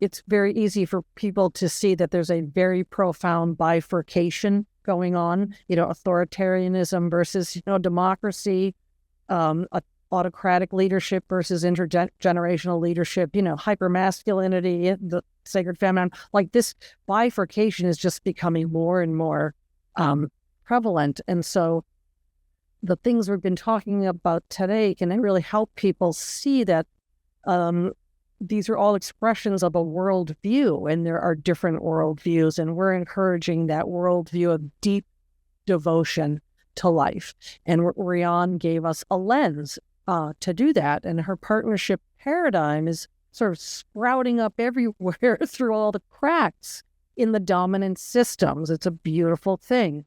it's very easy for people to see that there's a very profound bifurcation going on, authoritarianism versus, democracy, autocratic leadership versus intergenerational leadership, hypermasculinity, the sacred feminine. Like, this bifurcation is just becoming more and more prevalent. And so the things we've been talking about today can really help people see that these are all expressions of a worldview, and there are different worldviews, and we're encouraging that worldview of deep devotion to life. And Riane gave us a lens to do that, and her partnership paradigm is sort of sprouting up everywhere through all the cracks in the dominant systems. It's a beautiful thing.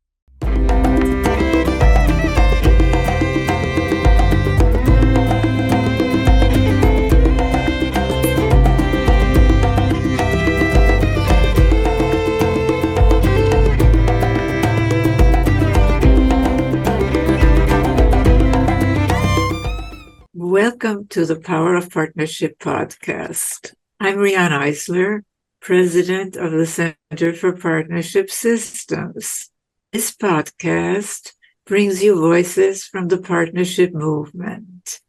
Welcome to the Power of Partnership podcast. I'm Riane Eisler, President of the Center for Partnership Systems. This podcast brings you voices from the partnership movement,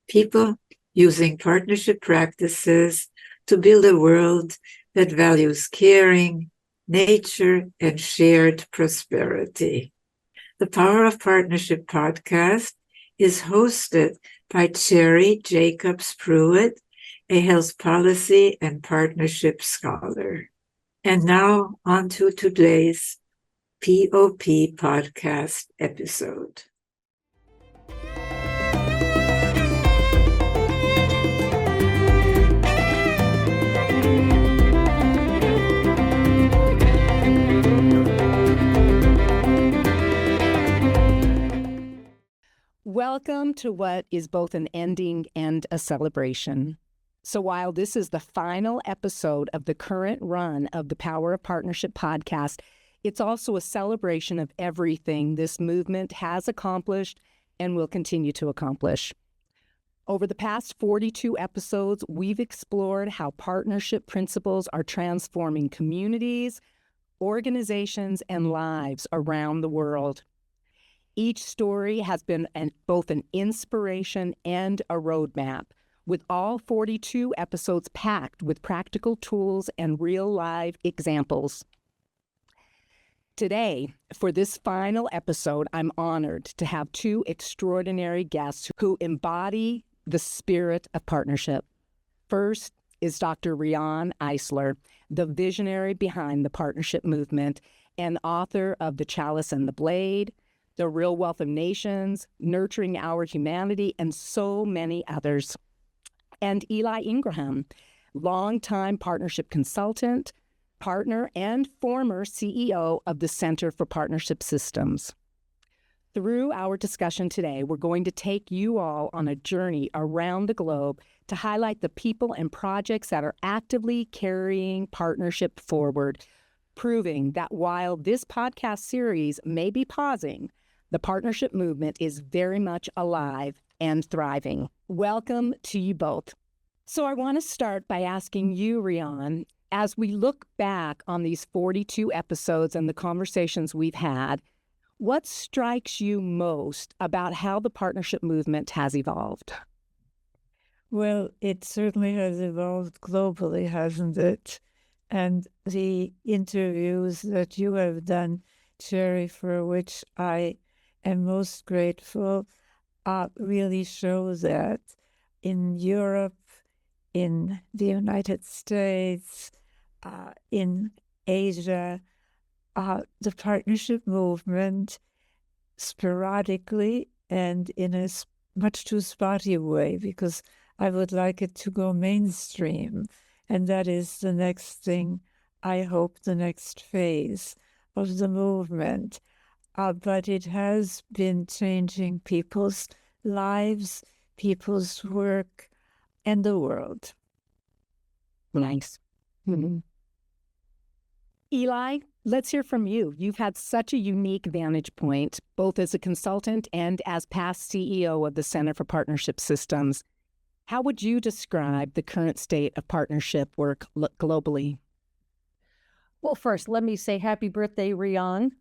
people using partnership practices to build a world that values caring, nature, and shared prosperity. The Power of Partnership podcast is hosted by Cherry Jacobs-Pruitt, a health policy and partnership scholar. And now on to today's POP podcast episode. Welcome to what is both an ending and a celebration. So while this is the final episode of the current run of the Power of Partnership podcast, it's also a celebration of everything this movement has accomplished and will continue to accomplish. Over the past 42 episodes, we've explored how partnership principles are transforming communities, organizations, and lives around the world. Each story has been both an inspiration and a roadmap, with all 42 episodes packed with practical tools and real live examples. Today, for this final episode, I'm honored to have two extraordinary guests who embody the spirit of partnership. First is Dr. Riane Eisler, the visionary behind the partnership movement and author of The Chalice and the Blade, The Real Wealth of Nations, Nurturing Our Humanity, and so many others. And Eli Ingraham, longtime partnership consultant, partner, and former CEO of the Center for Partnership Systems. Through our discussion today, we're going to take you all on a journey around the globe to highlight the people and projects that are actively carrying partnership forward, proving that while this podcast series may be pausing, the partnership movement is very much alive and thriving. Welcome to you both. So I want to start by asking you, Riane, as we look back on these 42 episodes and the conversations we've had, what strikes you most about how the partnership movement has evolved? Well, it certainly has evolved globally, hasn't it? And the interviews that you have done, Cherry, for which I am most grateful, really show that in Europe, in the United States, in Asia, the partnership movement sporadically and in a much too spotty way, because I would like it to go mainstream. And that is the next thing, I hope, the next phase of the movement. But it has been changing people's lives, people's work, and the world. Nice. Mm-hmm. Eli, let's hear from you. You've had such a unique vantage point, both as a consultant and as past CEO of the Center for Partnership Systems. How would you describe the current state of partnership work globally? Well, first, let me say happy birthday, Riane.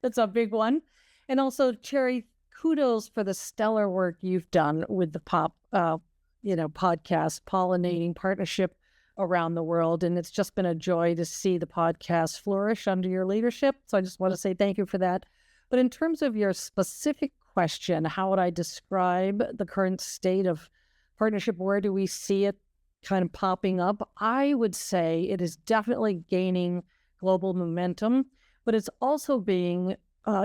That's a big one. And also, Cherry, kudos for the stellar work you've done with the podcast, Pollinating Partnership around the world. And it's just been a joy to see the podcast flourish under your leadership. So I just want to say thank you for that. But in terms of your specific question, how would I describe the current state of partnership? Where do we see it kind of popping up? I would say it is definitely gaining global momentum, but it's also being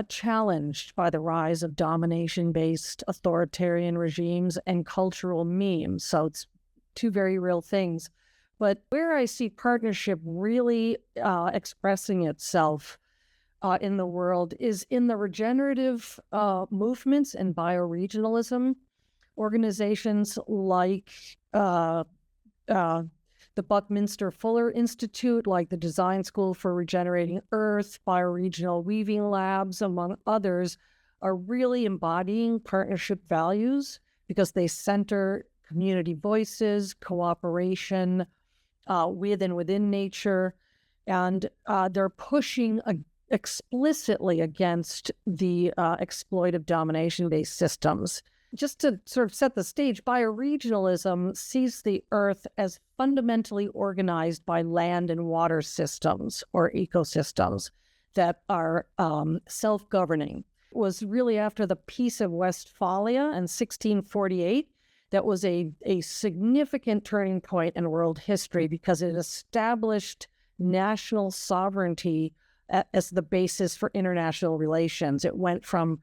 challenged by the rise of domination-based authoritarian regimes and cultural memes. So it's two very real things. But where I see partnership really expressing itself in the world is in the regenerative movements and bioregionalism. Organizations like the Buckminster Fuller Institute, like the Design School for Regenerating Earth, bioregional weaving labs, among others, are really embodying partnership values because they center community voices, cooperation with and within nature, and they're pushing explicitly against the exploitive domination-based systems. Just to sort of set the stage, bioregionalism sees the Earth as fundamentally organized by land and water systems or ecosystems that are self-governing. It was really after the Peace of Westphalia in 1648 that was a significant turning point in world history because it established national sovereignty as the basis for international relations. It went from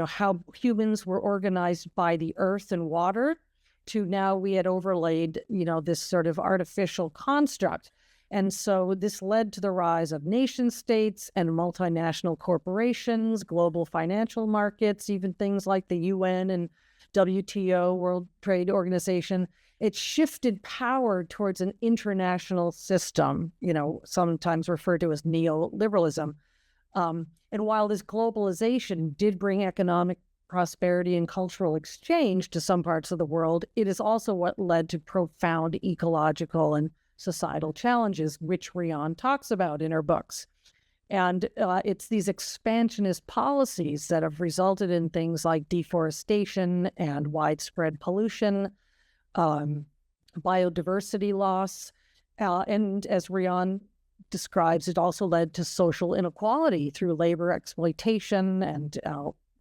how humans were organized by the earth and water to now we had overlaid, this sort of artificial construct. And so this led to the rise of nation states and multinational corporations, global financial markets, even things like the UN and WTO, World Trade Organization. It shifted power towards an international system, sometimes referred to as neoliberalism. And while this globalization did bring economic prosperity and cultural exchange to some parts of the world, it is also what led to profound ecological and societal challenges, which Riane talks about in her books. And it's these expansionist policies that have resulted in things like deforestation and widespread pollution, biodiversity loss, and as Riane describes, it also led to social inequality through labor exploitation and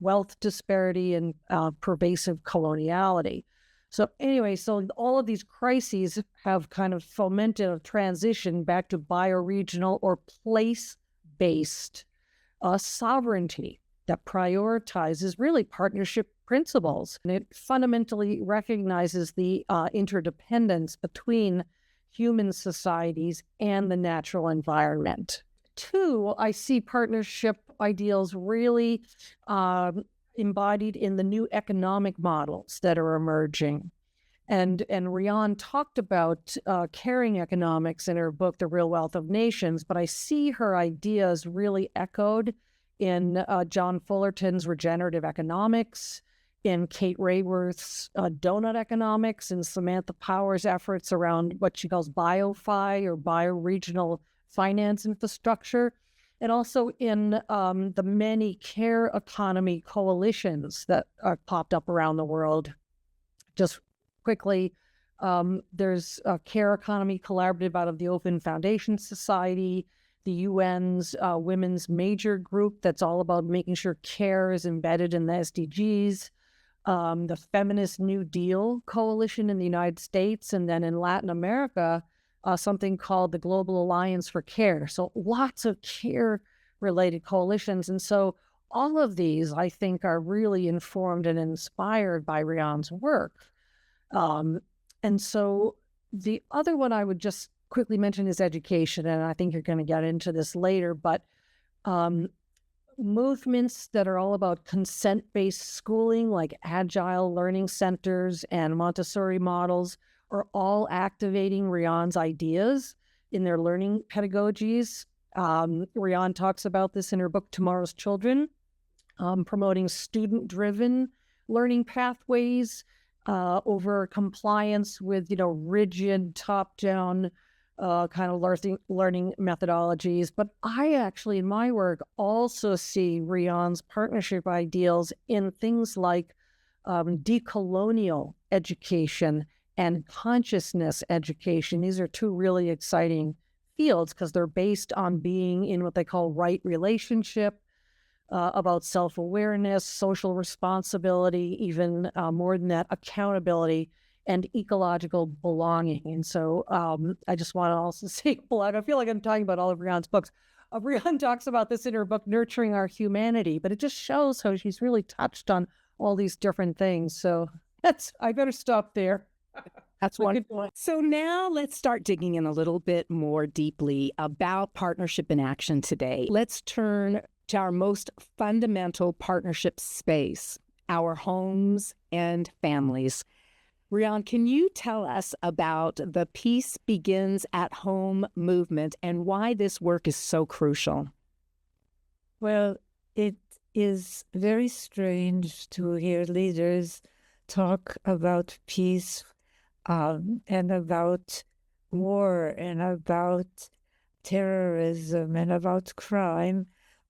wealth disparity and pervasive coloniality. So anyway, so all of these crises have kind of fomented a transition back to bioregional or place-based sovereignty that prioritizes really partnership principles. And it fundamentally recognizes the interdependence between human societies and the natural environment. Two, I see partnership ideals really embodied in the new economic models that are emerging. And Riane talked about caring economics in her book, The Real Wealth of Nations, but I see her ideas really echoed in John Fullerton's Regenerative Economics, in Kate Rayworth's Donut Economics, and Samantha Power's efforts around what she calls biofi or bioregional finance infrastructure, and also in the many care economy coalitions that are popped up around the world. Just quickly, there's a Care Economy Collaborative out of the Open Foundation Society, the UN's Women's Major Group that's all about making sure care is embedded in the SDGs, the Feminist New Deal Coalition in the United States, and then in Latin America, something called the Global Alliance for Care. So lots of care-related coalitions. And so all of these, I think, are really informed and inspired by Riane's work. And so the other one I would just quickly mention is education, and I think you're going to get into this later, but movements that are all about consent-based schooling, like agile learning centers and Montessori models, are all activating Riane's ideas in their learning pedagogies. Riane talks about this in her book, Tomorrow's Children, promoting student-driven learning pathways over compliance with, rigid top-down kind of learning methodologies. But I actually, in my work, also see Riane's partnership ideals in things like decolonial education and consciousness education. These are two really exciting fields because they're based on being in what they call right relationship, about self-awareness, social responsibility, even more than that, accountability and ecological belonging. And so I just want to also say, I feel like I'm talking about all of Riane's books. Riane talks about this in her book, Nurturing Our Humanity, but it just shows how she's really touched on all these different things. So I better stop there. That's wonderful. So now let's start digging in a little bit more deeply about partnership in action today. Let's turn to our most fundamental partnership space, our homes and families. Riane, can you tell us about the Peace Begins at Home movement and why this work is so crucial? Well, it is very strange to hear leaders talk about peace and about war and about terrorism and about crime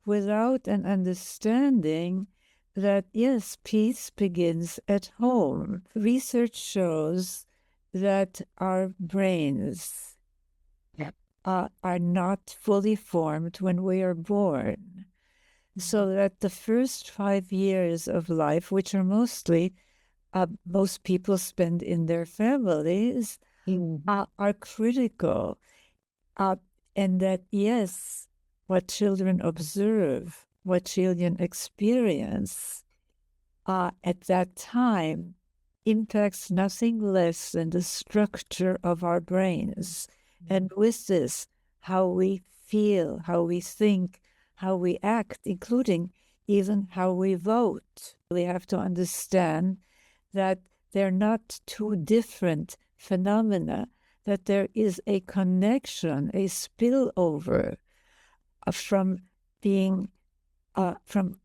without an understanding that, yes, peace begins at home. Research shows that our brains are not fully formed when we are born. So that the first 5 years of life, which are mostly most people spend in their families, are critical. And that, yes, what children observe, what children experience at that time impacts nothing less than the structure of our brains. And with this, how we feel, how we think, how we act, including even how we vote. We have to understand that they're not two different phenomena, that there is a connection, a spillover from being, from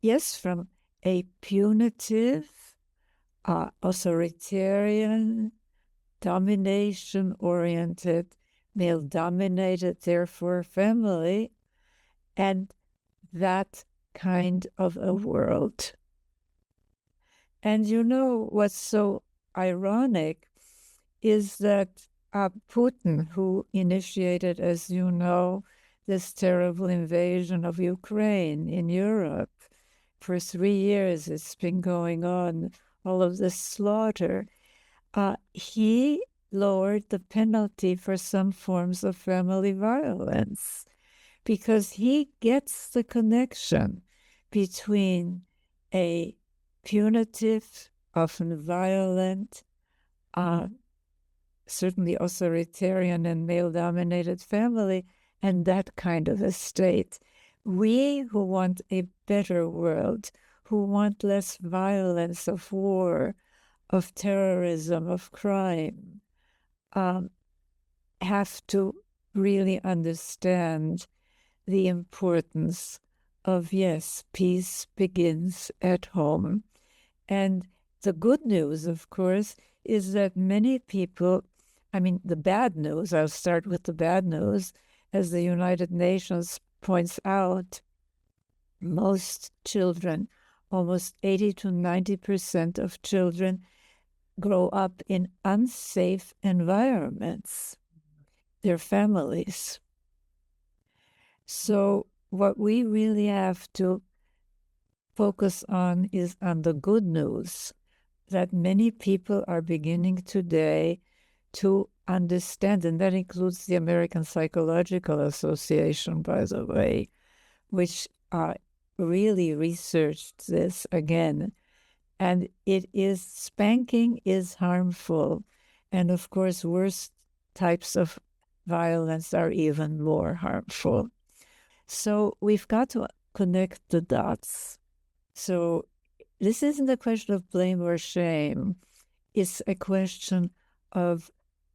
a punitive, authoritarian, domination-oriented, male-dominated, therefore, family, and that kind of a world. And what's so ironic is that Putin, who initiated, as you know, this terrible invasion of Ukraine in Europe, for 3 years it's been going on, all of this slaughter, he lowered the penalty for some forms of family violence because he gets the connection between a punitive, often violent, certainly authoritarian and male-dominated family, and that kind of a state. We who want a better world, who want less violence of war, of terrorism, of crime, have to really understand the importance of, yes, peace begins at home. And the good news, of course, is that many people, the bad news, I'll start with the bad news, as the United Nations points out, most children, almost 80 to 90% of children, grow up in unsafe environments, their families. So what we really have to focus on is on the good news, that many people are beginning today to understand, and that includes the American Psychological Association, by the way, which really researched this again. And spanking is harmful. And of course, worse types of violence are even more harmful. So we've got to connect the dots. So this isn't a question of blame or shame. It's a question of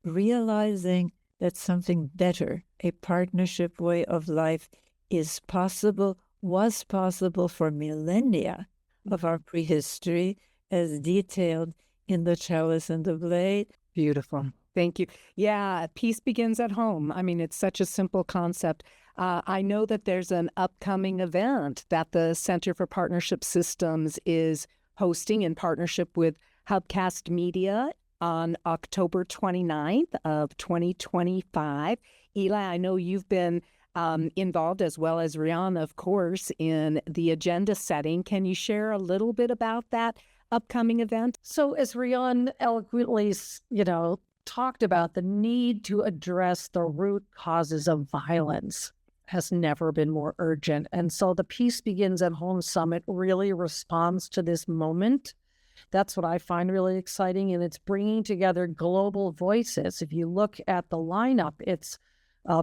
realizing that something better, a partnership way of life, is possible, was possible for millennia of our prehistory, as detailed in the chalice and the blade. Beautiful. Thank you. Yeah, peace begins at home. I mean, it's such a simple concept. I know that there's an upcoming event that the Center for Partnership Systems is hosting in partnership with Hubcast Media on October 29th of 2025. Eli, I know you've been involved, as well as Riane, of course, in the agenda setting. Can you share a little bit about that upcoming event? So as Riane eloquently, talked about, the need to address the root causes of violence has never been more urgent. And so the Peace Begins at Home Summit really responds to this moment. That's what I find really exciting. And it's bringing together global voices. If you look at the lineup, it's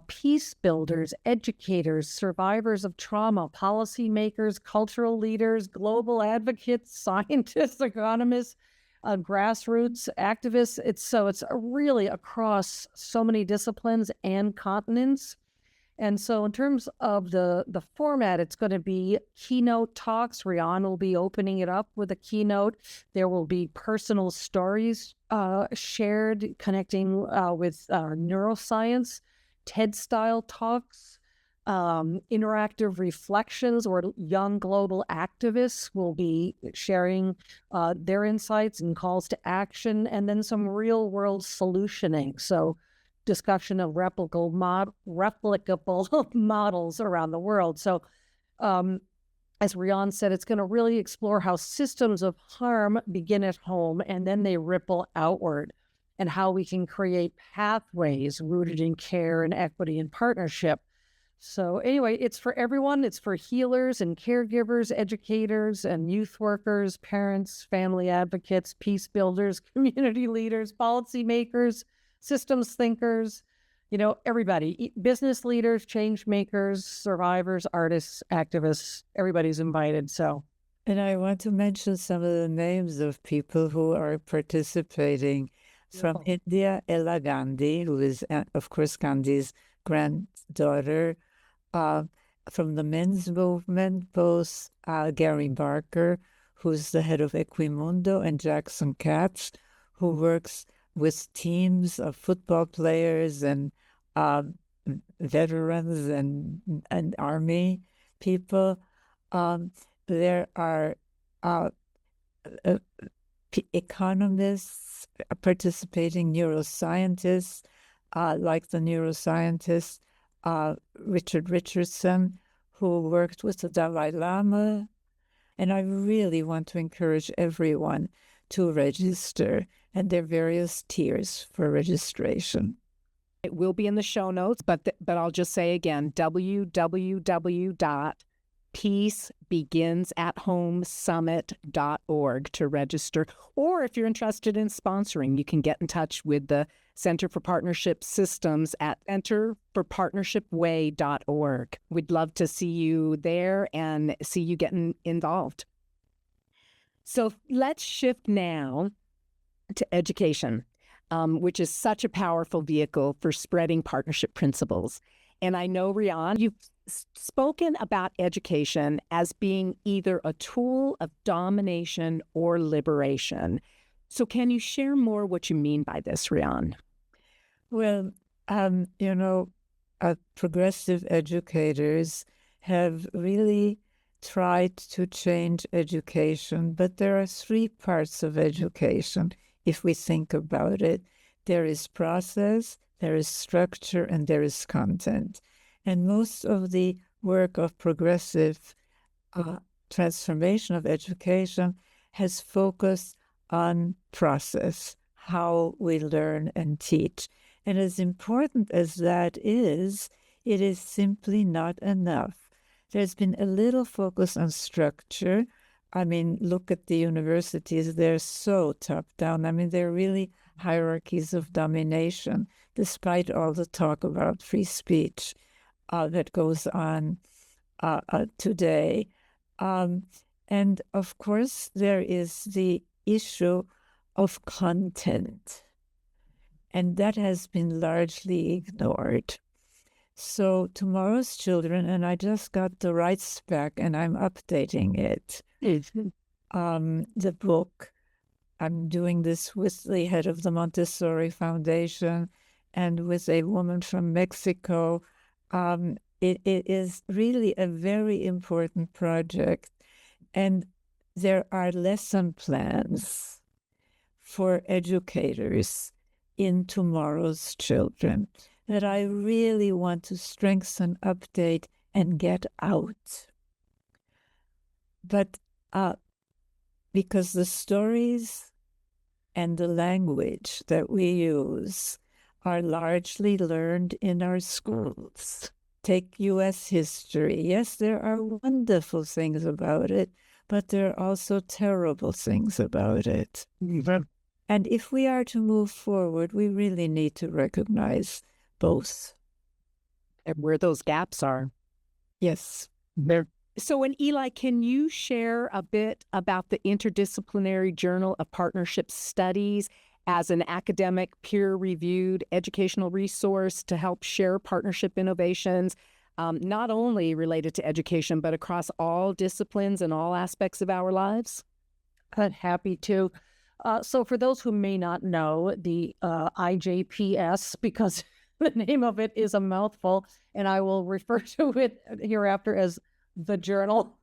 peace builders, educators, survivors of trauma, policymakers, cultural leaders, global advocates, scientists, economists, grassroots activists. It's really across so many disciplines and continents. And so in terms of the format, it's going to be keynote talks. Riane will be opening it up with a keynote. There will be personal stories shared, connecting with neuroscience, TED-style talks, interactive reflections, where young global activists will be sharing their insights and calls to action, and then some real-world solutioning. So discussion of replicable models around the world. So as Riane said, it's going to really explore how systems of harm begin at home and then they ripple outward, and how we can create pathways rooted in care and equity and partnership. So anyway, it's for everyone. It's for healers and caregivers, educators and youth workers, parents, family advocates, peace builders, community leaders, policymakers, systems thinkers, everybody, business leaders, change makers, survivors, artists, activists, everybody's invited. So, and I want to mention some of the names of people who are participating. From India, Ella Gandhi, who is, of course, Gandhi's granddaughter. From the men's movement, both Gary Barker, who's the head of Equimundo, and Jackson Katz, who works with teams of football players and veterans and army people. There are economists participating, neuroscientists, like the neuroscientist Richard Richardson, who worked with the Dalai Lama. And I really want to encourage everyone to register, and there are various tiers for registration. It will be in the show notes, but I'll just say again, www.peacebeginsathome.summit.org to register. Or if you're interested in sponsoring, you can get in touch with the Center for Partnership Systems at centerforpartnershipway.org. We'd love to see you there and see you getting involved. So let's shift now to education, which is such a powerful vehicle for spreading partnership principles. And I know, Riane, you've spoken about education as being either a tool of domination or liberation. So can you share more what you mean by this, Riane? Well, progressive educators have really tried to change education, but there are three parts of education, if we think about it. There is process, there is structure, and there is content. And most of the work of progressive transformation of education has focused on process, how we learn and teach. And as important as that is, it is simply not enough. There's been a little focus on structure. I mean, look at the universities. They're so top-down. I mean, they're really hierarchies of domination, despite all the talk about free speech that goes on today. And of course, there is the issue of content, and that has been largely ignored. So tomorrow's children, and I just got the rights back and I'm updating it. The book I'm doing this with the head of the Montessori Foundation and with a woman from Mexico. It is really a very important project. And there are lesson plans for educators in tomorrow's children that I really want to strengthen, update, and get out. But because the stories and the language that we use are largely learned in our schools. Take U.S. history. Yes, there are wonderful things about it, but there are also terrible things about it. And if we are to move forward, we really need to recognize both. And where those gaps are. Yes. So, and Eli, can you share a bit about the Interdisciplinary Journal of Partnership Studies as an academic, peer-reviewed educational resource to help share partnership innovations, not only related to education, but across all disciplines and all aspects of our lives? I'm happy to. So for those who may not know, the IJPS, because the name of it is a mouthful, and I will refer to it hereafter as the journal.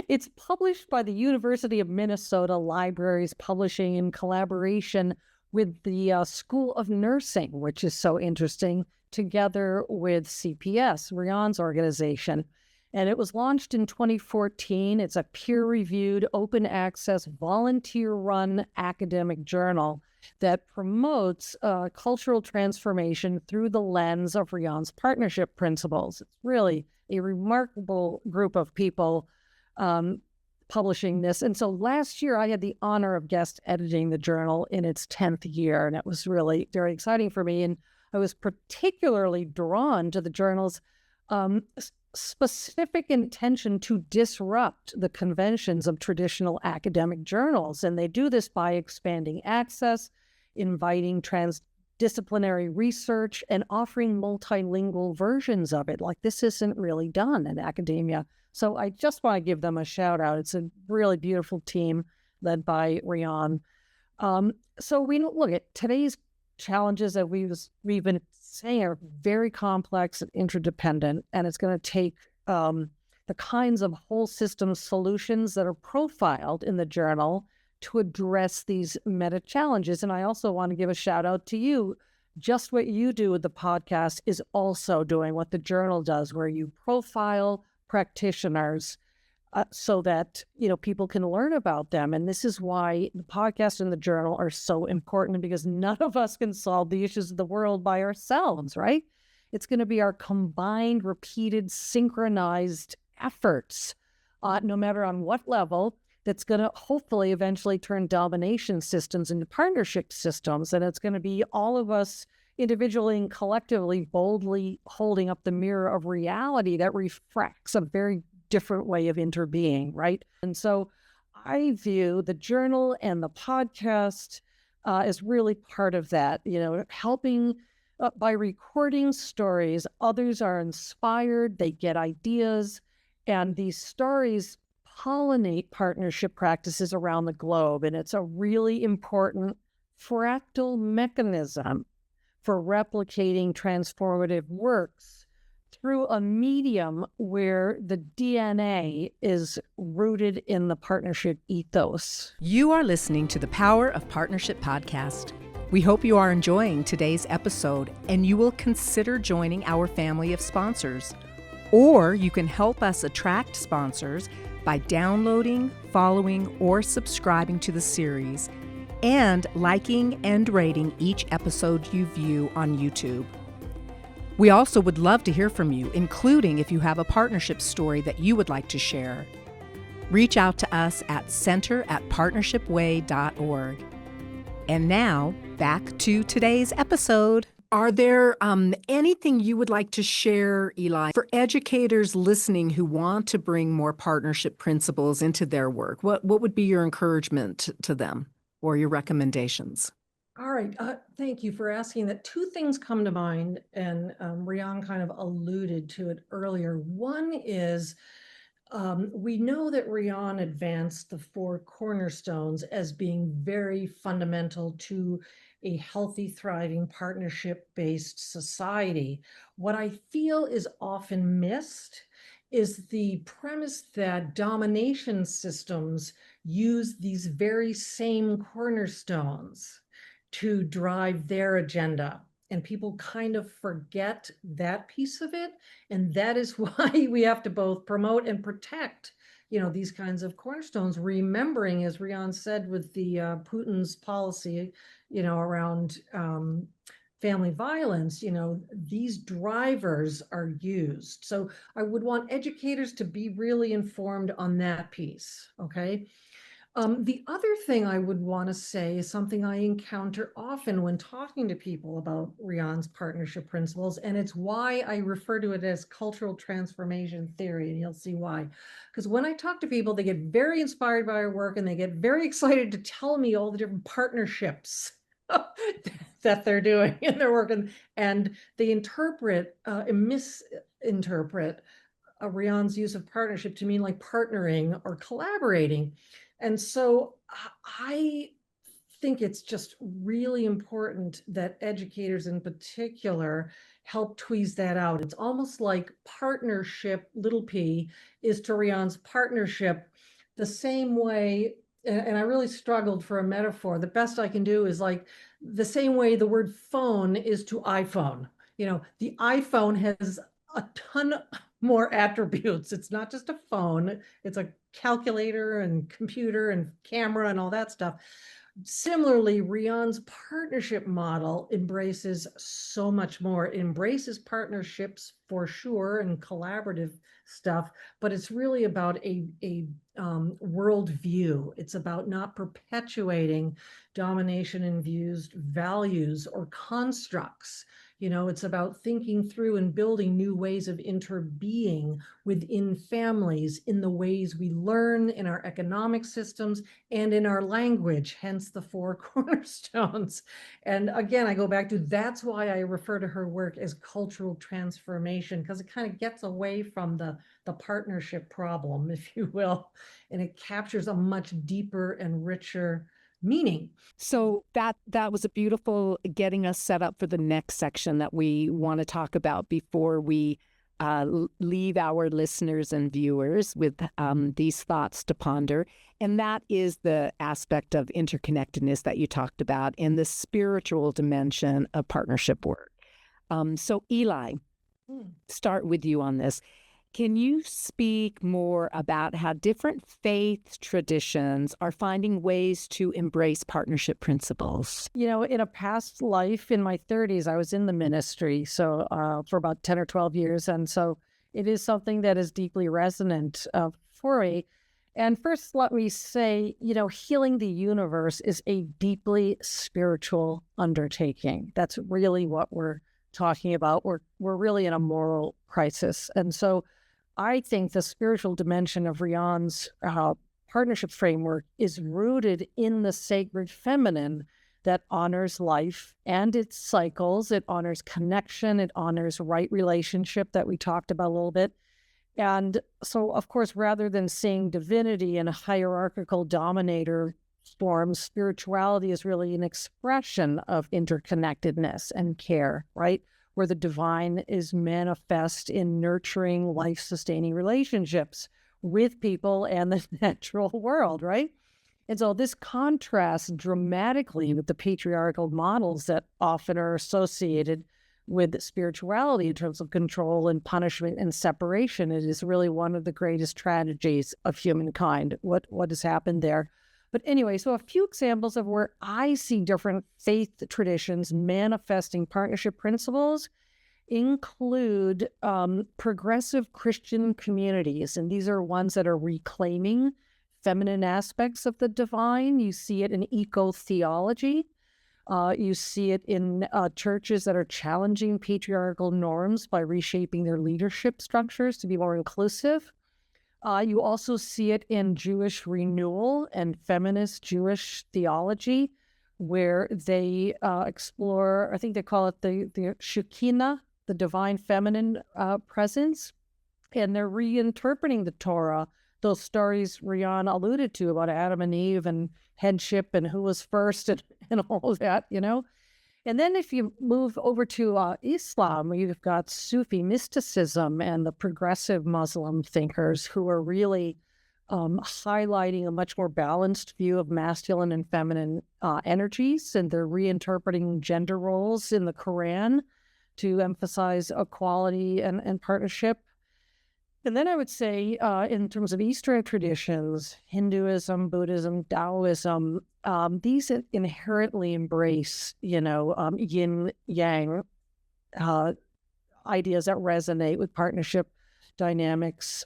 It's published by the University of Minnesota Libraries Publishing in collaboration with the School of Nursing, which is so interesting, together with CPS, Riane's organization. And it was launched in 2014. It's a peer-reviewed, open-access, volunteer-run academic journal that promotes cultural transformation through the lens of Riane's partnership principles. It's really a remarkable group of people publishing this. And so last year, I had the honor of guest editing the journal in its 10th year, and it was really very exciting for me. And I was particularly drawn to the journal's specific intention to disrupt the conventions of traditional academic journals. And they do this by expanding access, inviting transdisciplinary research, and offering multilingual versions of it. Like, this isn't really done in academia. So I just want to give them a shout out. It's a really beautiful team led by Riane. So we look at today's challenges that we've been saying are very complex and interdependent, and it's going to take the kinds of whole system solutions that are profiled in the journal to address these meta challenges. And I also want to give a shout out to you. Just what you do with the podcast is also doing what the journal does, where you profile practitioners so that, you know, people can learn about them. And this is why the podcast and the journal are so important, because none of us can solve the issues of the world by ourselves, right? It's going to be our combined, repeated, synchronized efforts, no matter on what level, that's going to hopefully eventually turn domination systems into partnership systems. And it's going to be all of us individually and collectively boldly holding up the mirror of reality that reflects a very different way of interbeing, right? And so I view the journal and the podcast as really part of that, you know, helping by recording stories, others are inspired, they get ideas, and these stories pollinate partnership practices around the globe. And it's a really important fractal mechanism for replicating transformative works through a medium where the DNA is rooted in the partnership ethos. You are listening to the Power of Partnership podcast. We hope you are enjoying today's episode and you will consider joining our family of sponsors. Or you can help us attract sponsors by downloading, following, or subscribing to the series, and liking and rating each episode you view on YouTube. We also would love to hear from you, including if you have a partnership story that you would like to share. Reach out to us at center@partnershipway.org. And now, back to today's episode. Are there anything you would like to share, Eli, for educators listening who want to bring more partnership principles into their work? What would be your encouragement to them or your recommendations? All right. Thank you for asking that. Two things come to mind, and Riane kind of alluded to it earlier. One is We know that Riane advanced the four cornerstones as being very fundamental to a healthy, thriving, partnership-based society. What I feel is often missed is the premise that domination systems use these very same cornerstones to drive their agenda. And people kind of forget that piece of it. And that is why we have to both promote and protect, these kinds of cornerstones, remembering, as Riane said, with the Putin's policy, around family violence, these drivers are used. So I would want educators to be really informed on that piece, okay? The other thing I would want to say is something I encounter often when talking to people about Riane's partnership principles, and it's why I refer to it as cultural transformation theory, and you'll see why. Because when I talk to people, they get very inspired by our work, and they get very excited to tell me all the different partnerships that they're doing in their work, and they interpret and misinterpret Riane's use of partnership to mean like partnering or collaborating. And so I think it's just really important that educators in particular help tweeze that out. It's almost like partnership, little p, is to Riane's partnership the same way, and I really struggled for a metaphor. The best I can do is like the same way the word phone is to iPhone. The iPhone has a ton more attributes. It's not just a phone, it's a calculator and computer and camera and all that stuff. Similarly, Riane's partnership model embraces so much more. It embraces partnerships for sure and collaborative stuff, but it's really about a worldview. It's about not perpetuating domination-infused values or constructs. It's about thinking through and building new ways of interbeing within families in the ways we learn in our economic systems and in our language, hence the four cornerstones. And again, I go back to that's why I refer to her work as cultural transformation, because it kind of gets away from the partnership problem, if you will, and it captures a much deeper and richer meaning. So that was a beautiful getting us set up for the next section that we want to talk about before we leave our listeners and viewers with these thoughts to ponder. And that is the aspect of interconnectedness that you talked about in the spiritual dimension of partnership work. So Eli, start with you on this. Can you speak more about how different faith traditions are finding ways to embrace partnership principles? In a past life, in my 30s, I was in the ministry, so for about 10 or 12 years. And so it is something that is deeply resonant for me. And first, let me say, healing the universe is a deeply spiritual undertaking. That's really what we're talking about. We're really in a moral crisis. And so I think the spiritual dimension of Riane's partnership framework is rooted in the sacred feminine that honors life and its cycles. It honors connection. It honors right relationship that we talked about a little bit. And so, of course, rather than seeing divinity in a hierarchical dominator form, spirituality is really an expression of interconnectedness and care, right? Where the divine is manifest in nurturing, life-sustaining relationships with people and the natural world, right? And so this contrasts dramatically with the patriarchal models that often are associated with spirituality in terms of control and punishment and separation. It is really one of the greatest tragedies of humankind, what has happened there. But anyway, so a few examples of where I see different faith traditions manifesting partnership principles include progressive Christian communities. And these are ones that are reclaiming feminine aspects of the divine. You see it in eco-theology. You see it in churches that are challenging patriarchal norms by reshaping their leadership structures to be more inclusive. You also see it in Jewish renewal and feminist Jewish theology, where they explore, I think they call it the Shekinah, the divine feminine presence. and they're reinterpreting the Torah, those stories Riane alluded to about Adam and Eve and headship and who was first and all of that, you know. And then if you move over to Islam, you've got Sufi mysticism and the progressive Muslim thinkers who are really highlighting a much more balanced view of masculine and feminine energies, and they're reinterpreting gender roles in the Quran to emphasize equality and partnership. And then I would say, in terms of Eastern traditions, Hinduism, Buddhism, Taoism, these inherently embrace, yin yang ideas that resonate with partnership dynamics.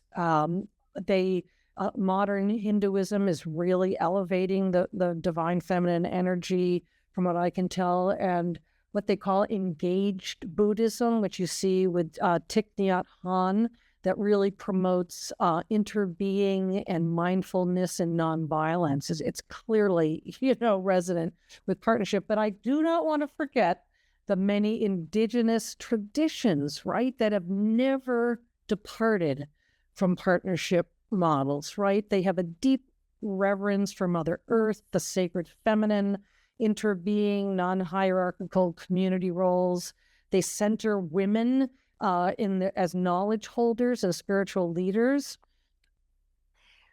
Modern Hinduism is really elevating the divine feminine energy, from what I can tell, and what they call engaged Buddhism, which you see with Thich Nhat Hanh, that really promotes interbeing and mindfulness and nonviolence. It's clearly, resonant with partnership. But I do not want to forget the many indigenous traditions, right, that have never departed from partnership models, right? They have a deep reverence for Mother Earth, the sacred feminine, interbeing, non-hierarchical community roles. They center women as knowledge holders and spiritual leaders.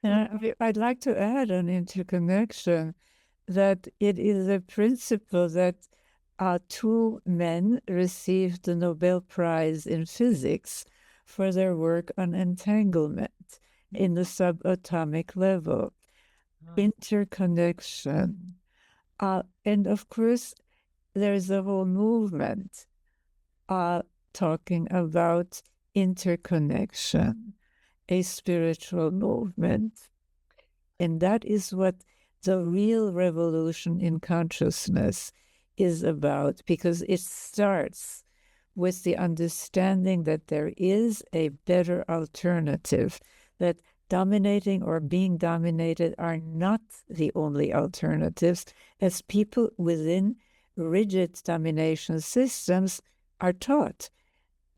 And I'd like to add on interconnection that it is a principle that two men received the Nobel Prize in Physics for their work on entanglement in the subatomic level. Interconnection. And of course, there's a whole movement talking about interconnection, a spiritual movement. And that is what the real revolution in consciousness is about, because it starts with the understanding that there is a better alternative, that dominating or being dominated are not the only alternatives, as people within rigid domination systems are taught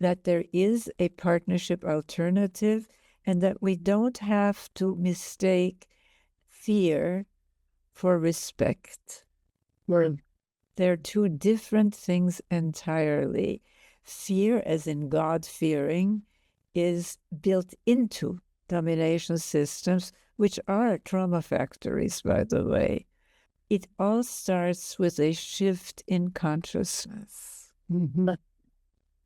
that there is a partnership alternative, and that we don't have to mistake fear for respect. They're two different things entirely. Fear, as in God-fearing, is built into domination systems, which are trauma factories, by the way. It all starts with a shift in consciousness. Mm-hmm.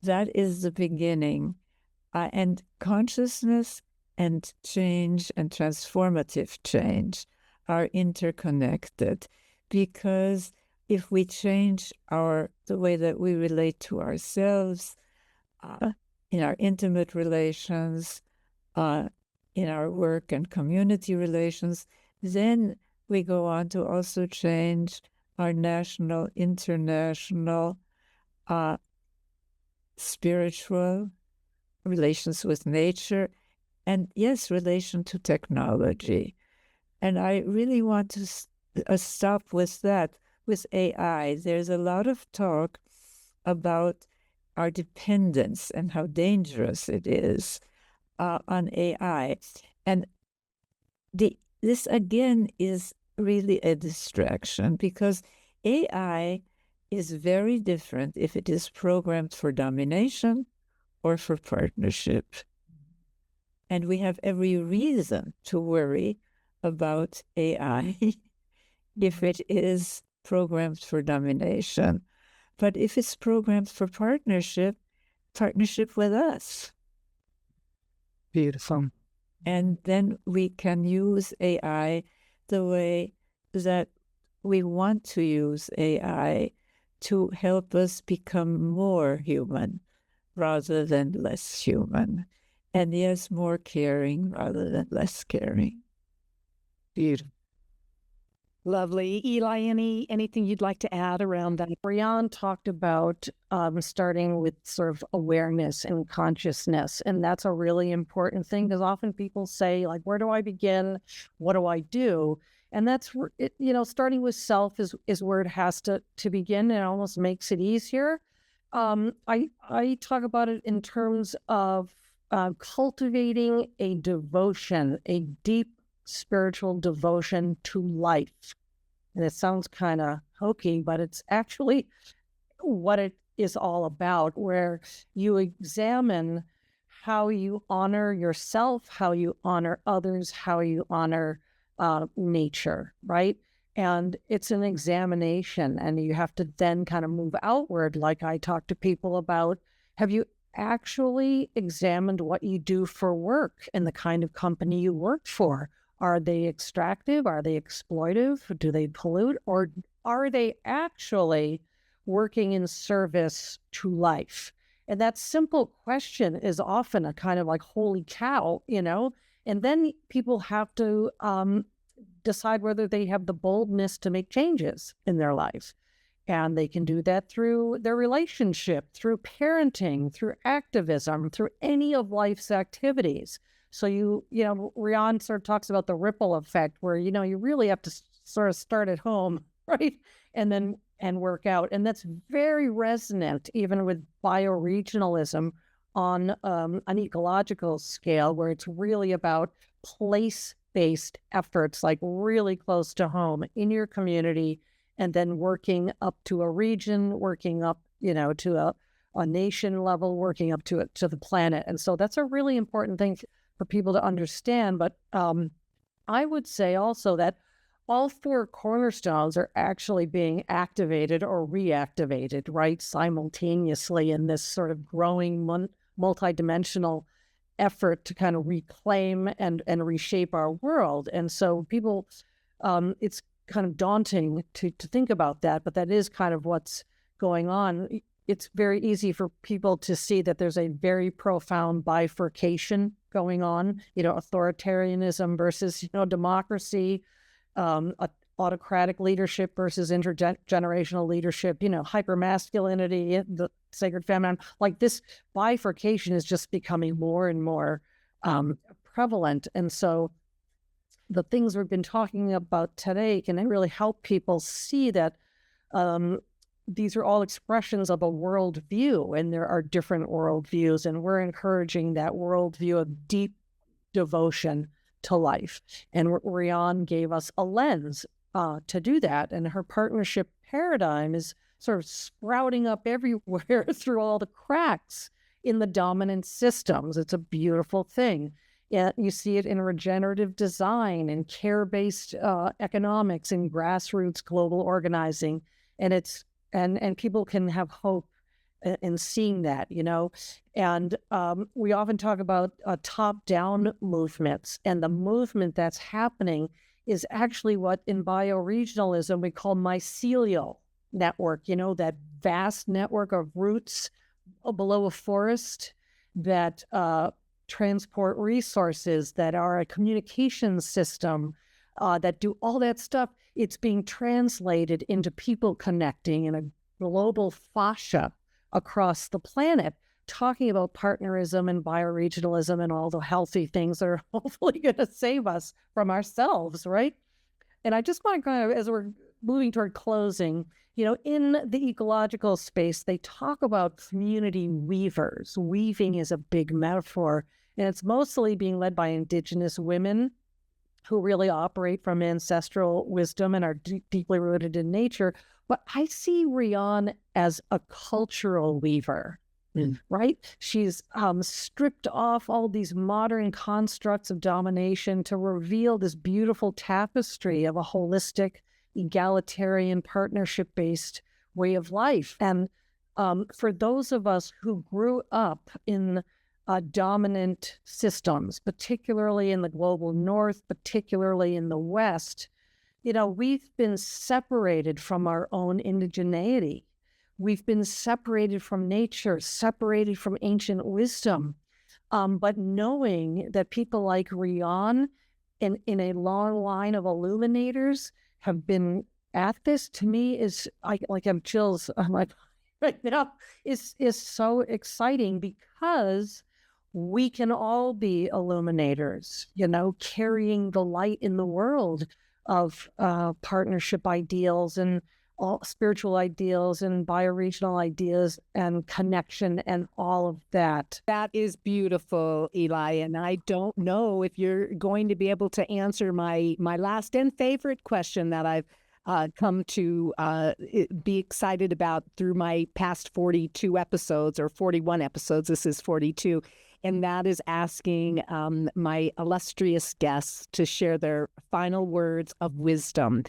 That is the beginning. And consciousness and change and transformative change are interconnected, because if we change the way that we relate to ourselves, in our intimate relations, in our work and community relations, then we go on to also change our national, international, spiritual relations with nature, and yes, relation to technology. And I really want to stop with that, with AI. There's a lot of talk about our dependence and how dangerous it is on AI. And this again is really a distraction, because AI is very different if it is programmed for domination or for partnership. And we have every reason to worry about AI if it is programmed for domination. But if it's programmed for partnership with us. Beautiful. And then we can use AI the way that we want to use AI to help us become more human rather than less human. And yes, more caring rather than less caring. Beautiful. Lovely. Eli, anything you'd like to add around that? Riane talked about starting with sort of awareness and consciousness. And that's a really important thing, because often people say, like, where do I begin? What do I do? And that's, starting with self is where it has to begin. It almost makes it easier. I talk about it in terms of cultivating a devotion, a deep spiritual devotion to life. And it sounds kind of hokey, but it's actually what it is all about, where you examine how you honor yourself, how you honor others, how you honor nature, right? And it's an examination, and you have to then kind of move outward. Like I talk to people about, have you actually examined what you do for work and the kind of company you work for? Are they extractive? Are they exploitive? Do they pollute? Or are they actually working in service to life? And that simple question is often a kind of like, holy cow, and then people have to decide whether they have the boldness to make changes in their life. And they can do that through their relationship, through parenting, through activism, through any of life's activities. So Riane sort of talks about the ripple effect, where, you really have to sort of start at home, right? And work out. And that's very resonant even with bioregionalism on an ecological scale, where it's really about place-based efforts, like really close to home in your community, and then working up to a region, working up, to a nation level, working up to the planet. And so that's a really important thing for people to understand. But I would say also that all four cornerstones are actually being activated or reactivated, right, simultaneously in this sort of growing multidimensional effort to kind of reclaim and reshape our world. And so people, it's kind of daunting to think about that, but that is kind of what's going on. It's very easy for people to see that there's a very profound bifurcation going on, authoritarianism versus, democracy, autocratic leadership versus intergenerational leadership, hypermasculinity, the sacred feminine. Like, this bifurcation is just becoming more and more prevalent. And so the things we've been talking about today can really help people see that these are all expressions of a worldview, and there are different worldviews, and we're encouraging that worldview of deep devotion to life. And Riane gave us a lens to do that, and her partnership paradigm is sort of sprouting up everywhere through all the cracks in the dominant systems. It's a beautiful thing. You see it in regenerative design and care-based economics and grassroots global organizing, and people can have hope in seeing that, And we often talk about top-down movements, and the movement that's happening is actually what in bioregionalism we call mycelial network, that vast network of roots below a forest that transport resources, that are a communication system, that do all that stuff. It's being translated into people connecting in a global fascia across the planet, talking about partnerism and bioregionalism and all the healthy things that are hopefully going to save us from ourselves, right? And I just want to kind of, as we're moving toward closing, in the ecological space, they talk about community weavers. Weaving is a big metaphor, and it's mostly being led by Indigenous women who really operate from ancestral wisdom and are deeply rooted in nature. But I see Riane as a cultural weaver, right? She's stripped off all these modern constructs of domination to reveal this beautiful tapestry of a holistic, egalitarian, partnership-based way of life. And for those of us who grew up in dominant systems, particularly in the global north, particularly in the West, we've been separated from our own indigeneity. We've been separated from nature, separated from ancient wisdom. But knowing that people like Riane in a long line of illuminators have been at this, to me is like I'm chills. I'm like, right now is so exciting, because we can all be illuminators, carrying the light in the world of partnership ideals. And all spiritual ideals and bioregional ideas and connection and all of that. That is beautiful, Eli. And I don't know if you're going to be able to answer my last and favorite question that I've come to be excited about through my past 42 episodes or 41 episodes. This is 42. And that is asking my illustrious guests to share their final words of wisdom.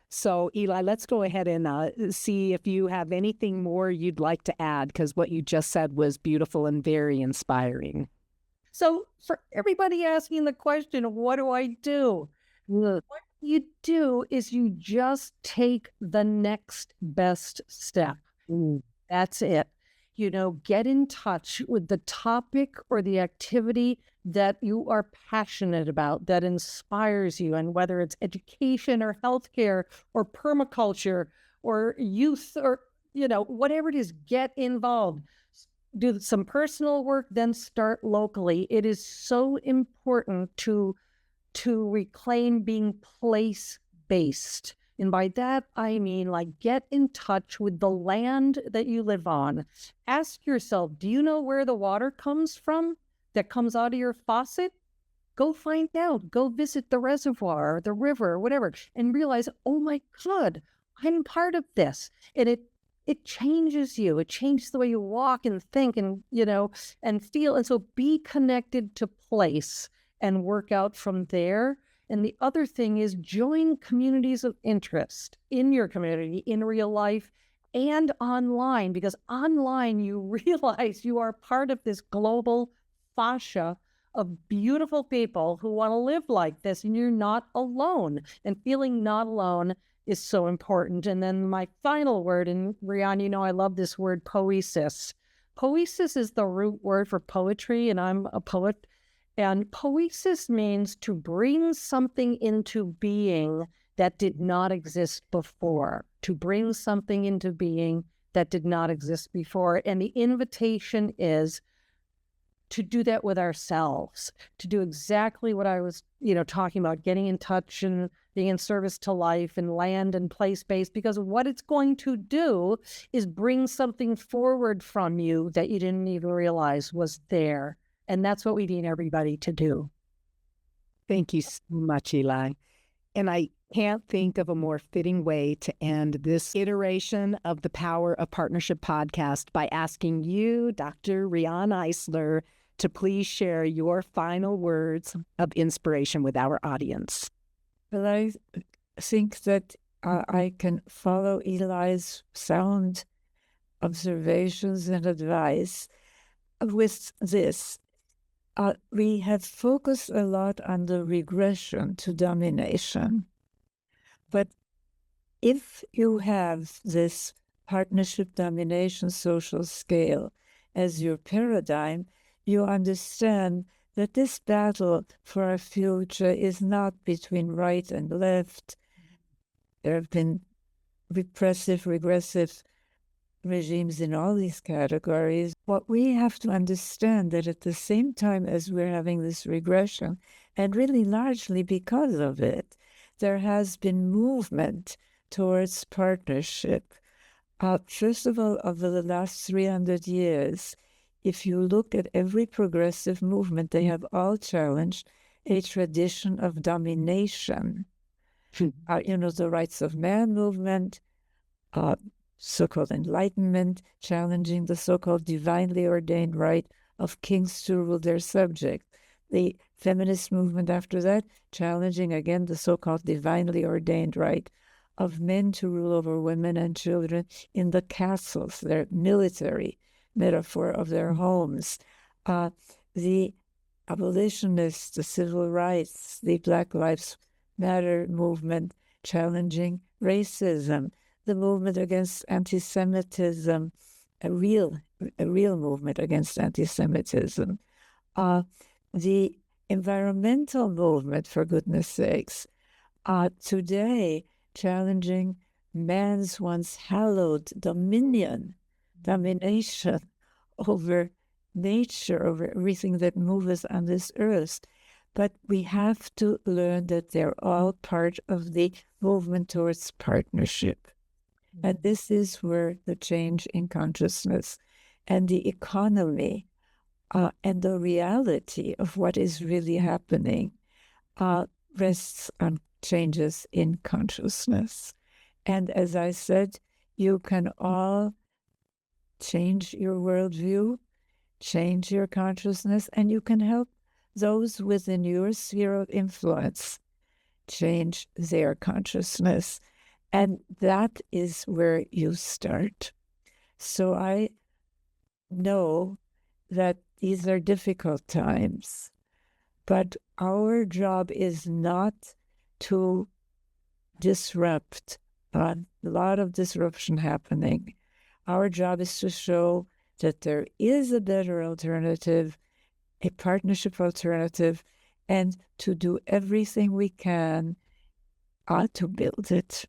So, Eli, let's go ahead and see if you have anything more you'd like to add, because what you just said was beautiful and very inspiring. So for everybody asking the question, what do I do? What you do is you just take the next best step. That's it. Get in touch with the topic or the activity that you are passionate about, that inspires you. And whether it's education or healthcare or permaculture or youth or, whatever it is, get involved. Do some personal work, then start locally. It is so important to reclaim being place-based. And by that, I mean, get in touch with the land that you live on. Ask yourself, do you know where the water comes from that comes out of your faucet? Go find out. Go visit the reservoir or the river or whatever, and realize, oh my God, I'm part of this. And it changes you. It changes the way you walk and think and, and feel. And so be connected to place and work out from there. And the other thing is join communities of interest in your community, in real life and online, because online you realize you are part of this global fascia of beautiful people who want to live like this, and you're not alone. And feeling not alone is so important. And then my final word, and Riane, I love this word, poesis. Poesis is the root word for poetry, and I'm a poet. And poesis means to bring something into being that did not exist before, to bring something into being that did not exist before. And the invitation is to do that with ourselves, to do exactly what I was, talking about, getting in touch and being in service to life and land and place-based, because what it's going to do is bring something forward from you that you didn't even realize was there. And that's what we need everybody to do. Thank you so much, Eli. And I can't think of a more fitting way to end this iteration of the Power of Partnership podcast by asking you, Dr. Riane Eisler, to please share your final words of inspiration with our audience. Well, I think that I can follow Eli's sound observations and advice with this. We have focused a lot on the regression to domination. But if you have this partnership domination social scale as your paradigm, you understand that this battle for our future is not between right and left. There have been repressive, regressive regimes in all these categories. What we have to understand that at the same time as we're having this regression, and really largely because of it, there has been movement towards partnership. First of all, over the last 300 years, if you look at every progressive movement, they have all challenged a tradition of domination. The rights of man movement, so-called Enlightenment, challenging the so-called divinely ordained right of kings to rule their subject. The feminist movement after that, challenging again the so-called divinely ordained right of men to rule over women and children in the castles, their military metaphor of their homes. The abolitionists, the civil rights, the Black Lives Matter movement, challenging racism. The movement against anti-Semitism, a real movement against anti-Semitism. The environmental movement, for goodness sakes, today challenging man's once hallowed domination over nature, over everything that moves on this earth. But we have to learn that they're all part of the movement towards partnership. And this is where the change in consciousness and the economy and the reality of what is really happening rests on changes in consciousness. And as I said, you can all change your worldview, change your consciousness, and you can help those within your sphere of influence change their consciousness. And that is where you start. So I know that these are difficult times, but our job is not to disrupt. A lot of disruption happening. Our job is to show that there is a better alternative, a partnership alternative, and to do everything we can to build it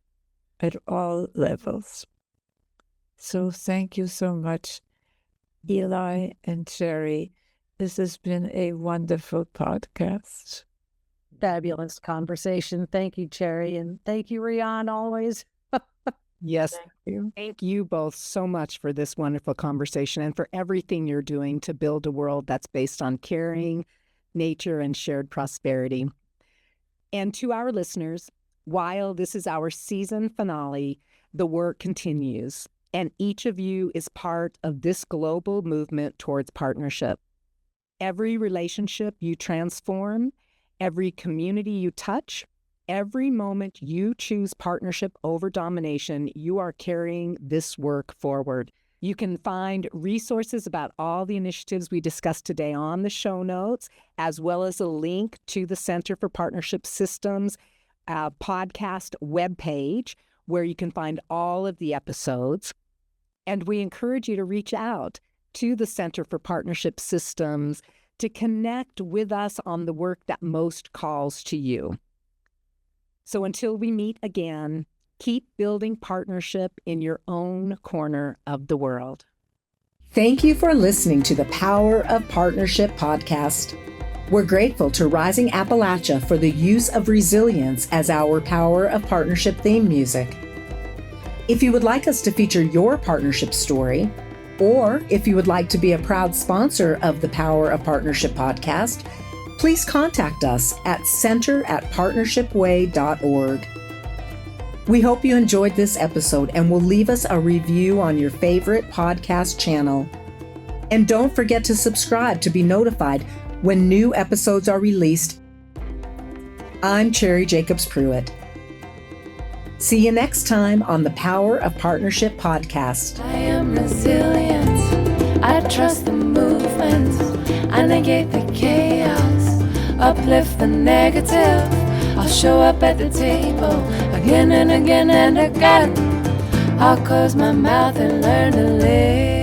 at all levels. So thank you so much, Eli and Cherry. This has been a wonderful podcast. Fabulous conversation. Thank you, Cherry. And thank you, Riane, always. Yes. Thank you. Thank you both so much for this wonderful conversation and for everything you're doing to build a world that's based on caring, nature, and shared prosperity. And to our listeners, while this is our season finale, the work continues, and each of you is part of this global movement towards partnership. Every relationship you transform, every community you touch, every moment you choose partnership over domination, you are carrying this work forward. You can find resources about all the initiatives we discussed today on the show notes, as well as a link to the Center for Partnership Systems podcast webpage, where you can find all of the episodes. And we encourage you to reach out to the Center for Partnership Systems to connect with us on the work that most calls to you. So until we meet again, keep building partnership in your own corner of the world. Thank you for listening to the Power of Partnership podcast. We're grateful to Rising Appalachia for the use of resilience as our Power of Partnership theme music. If you would like us to feature your partnership story, or if you would like to be a proud sponsor of the Power of Partnership podcast, please contact us at center@partnershipway.org. We hope you enjoyed this episode and will leave us a review on your favorite podcast channel. And don't forget to subscribe to be notified when new episodes are released. I'm Cherry Jacobs Pruitt. See you next time on the Power of Partnership podcast. I am resilient. I trust the movement. I negate the chaos, uplift the negative. I'll show up at the table again and again and again. I'll close my mouth and learn to live.